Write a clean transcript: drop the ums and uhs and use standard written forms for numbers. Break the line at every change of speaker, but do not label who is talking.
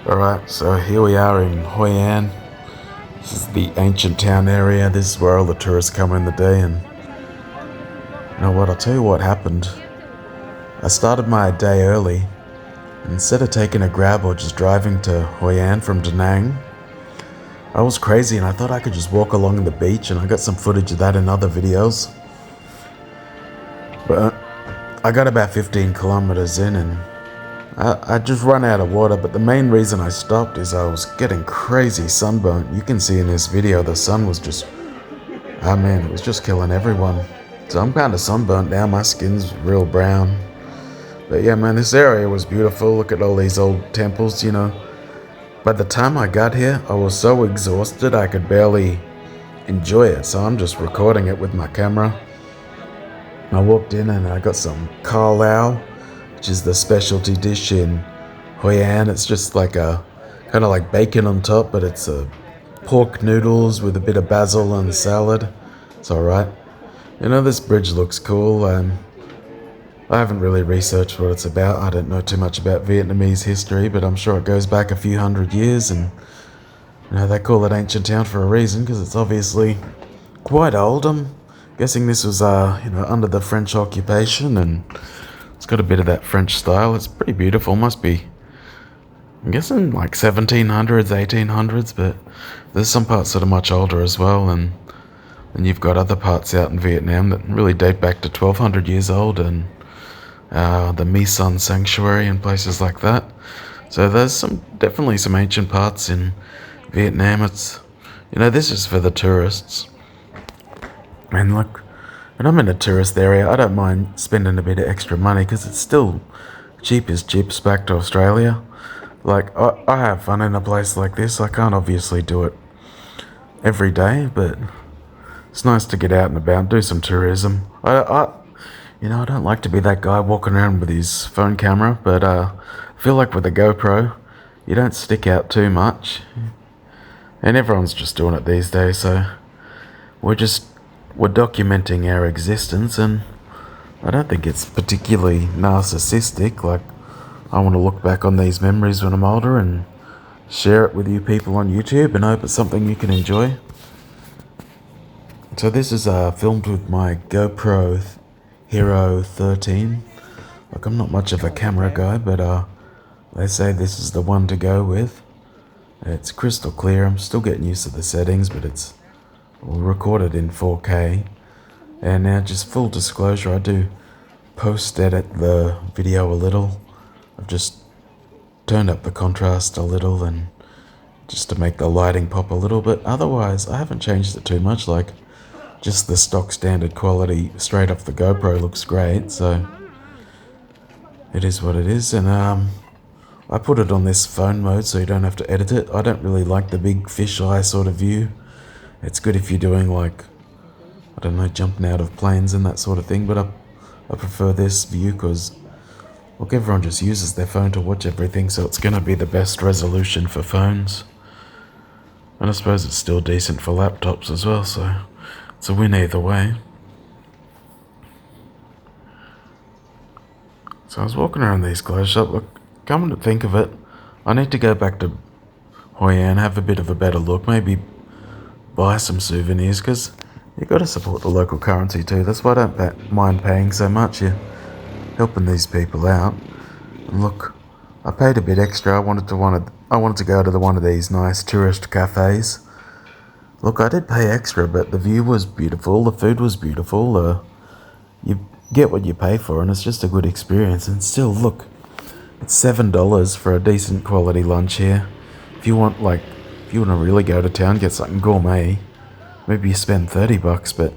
Alright, so here we are in Hoi An. This is the ancient town area. This is where all the tourists come in the day. And you know what, I'll tell you what happened. I started my day early. Instead of taking a grab or just driving to Hoi An from Da Nang, I was crazy and I thought I could just walk along the beach, and I got some footage of that in other videos. But I got about 15 kilometers in and I just run out of water, but the main reason I stopped is I was getting crazy sunburnt. You can see in this video the sun was just, oh man, it was just killing everyone. So I'm kind of sunburnt now, my skin's real brown. But yeah man, this area was beautiful. Look at all these old temples, you know. By the time I got here, I was so exhausted I could barely enjoy it, so I'm just recording it with my camera. I walked in and I got some kao lao, which is the specialty dish in Hoi An. It's just like a kind of like bacon on top, but it's a pork noodles with a bit of basil and salad. It's alright. You know, this bridge looks cool. I haven't really researched what it's about. I don't know too much about Vietnamese history, but I'm sure it goes back a few hundred years, and you know, they call it ancient town for a reason because it's obviously quite old. I'm guessing this was under the French occupation, and it's got a bit of that French style. It's pretty beautiful. Must be, I'm guessing, like 1700s, 1800s, but there's some parts that are much older as well, and then you've got other parts out in Vietnam that really date back to 1200 years old, and the My Son Sanctuary and places like that. So there's definitely some ancient parts in Vietnam. It's, you know, this is for the tourists. And look, when I'm in a tourist area, I don't mind spending a bit of extra money because it's still cheap as chips back to Australia. Like, I have fun in a place like this. I can't obviously do it every day, but it's nice to get out and about, do some tourism. I don't like to be that guy walking around with his phone camera, but I feel like with a GoPro, you don't stick out too much. And everyone's just doing it these days, so we're documenting our existence, and I don't think it's particularly narcissistic. Like, I want to look back on these memories when I'm older and share it with you people on YouTube, and hope it's something you can enjoy. So this is filmed with my GoPro Hero 13. Look, I'm not much of a camera guy, but they say this is the one to go with. It's crystal clear. I'm still getting used to the settings, but it's recorded in 4K. And now, just full disclosure, I do post-edit the video a little. I've just turned up the contrast a little, and just to make the lighting pop a little bit. Otherwise, I haven't changed it too much. Like, just the stock standard quality straight off the GoPro looks great, so it is what it is. And I put it on this phone mode so you don't have to edit it. I don't really like the big fisheye sort of view. It's good if you're doing, like, I don't know, jumping out of planes and that sort of thing, but I prefer this view because, look, everyone just uses their phone to watch everything, so it's going to be the best resolution for phones. And I suppose it's still decent for laptops as well, so it's a win either way. So I was walking around these clothes shops. Look, come to think of it, I need to go back to Hoi An, have a bit of a better look, maybe buy some souvenirs, because you got to support the local currency too. That's why I don't mind paying so much. You're helping these people out. And look, I paid a bit extra. I wanted to go to one of these nice tourist cafes. Look, I did pay extra, but the view was beautiful, the food was beautiful. You get what you pay for, and it's just a good experience. And still, look, it's $7 for a decent quality lunch here. If you want to really go to town, get something gourmet, maybe you spend $30, but